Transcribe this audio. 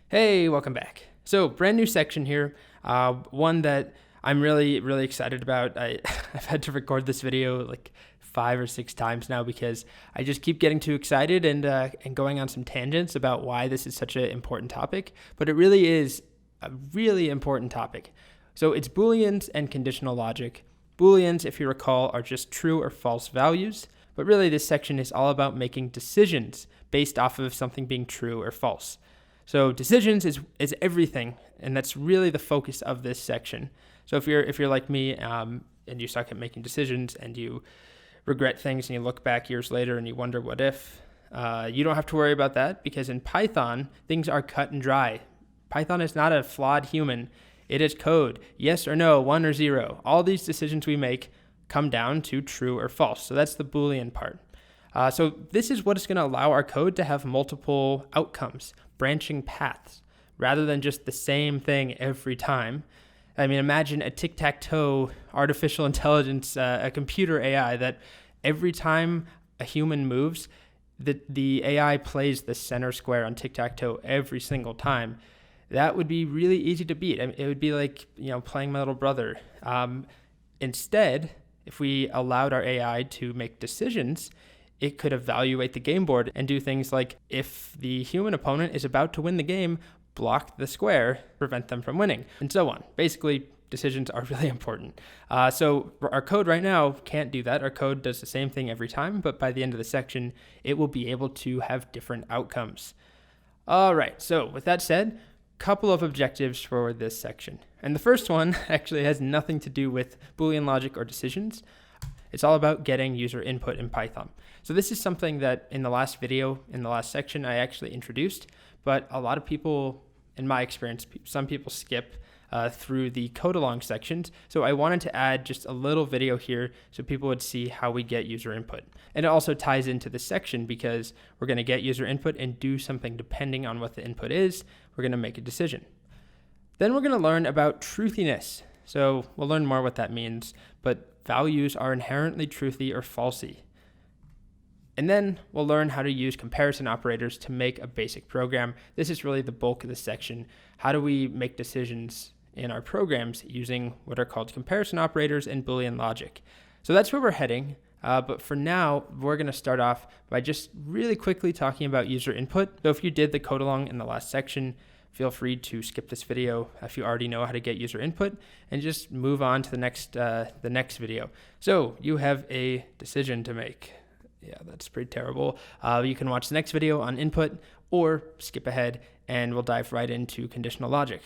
Hey, welcome back. So brand new section here, one that I'm really excited about. I've had to record this video like 5 or 6 times now because I just keep getting too excited and going on some tangents about why this is such an important topic. But it really is a really important topic. So it's Booleans and conditional logic. Booleans, if you recall, are just true or false values. But really, this section is all about making decisions based off of something being true or false. So decisions is everything, and that's really the focus of this section. So if you're like me and you suck at making decisions and you regret things and you look back years later and you wonder what if, you don't have to worry about that because in Python, things are cut and dry. Python is not a flawed human. It is code, yes or no, 1 or 0. All these decisions we make come down to true or false. So that's the Boolean part. So this is what is going to allow our code to have multiple outcomes, branching paths, rather than just the same thing every time. I mean, imagine a tic-tac-toe artificial intelligence, a computer AI that every time a human moves, the AI plays the center square on tic-tac-toe every single time. That would be really easy to beat. I mean, it would be like, playing My Little Brother. Instead, if we allowed our AI to make decisions, it could evaluate the game board and do things like, if the human opponent is about to win the game, block the square, prevent them from winning, and so on. Basically, decisions are really important. So our code right now can't do that. Our code does the same thing every time, but by the end of the section, it will be able to have different outcomes. All right, so with that said, couple of objectives for this section. And the first one actually has nothing to do with Boolean logic or decisions. It's all about getting user input in Python. So this is something that in the last video, in the last section, I actually introduced, but a lot of people, in my experience, some people skip through the code along sections. So I wanted to add just a little video here so people would see how we get user input. And it also ties into this section because we're going to get user input and do something depending on what the input is. We're going to make a decision. Then we're going to learn about truthiness. So we'll learn more what that means, but values are inherently truthy or falsy. And then we'll learn how to use comparison operators to make a basic program. This is really the bulk of this section. How do we make decisions in our programs using what are called comparison operators and Boolean logic? So that's where we're heading. But for now, we're going to start off by just really quickly talking about user input. So if you did the code along in the last section, feel free to skip this video if you already know how to get user input and just move on to the next video. So you have a decision to make. Yeah, that's pretty terrible. You can watch the next video on input or skip ahead and we'll dive right into conditional logic.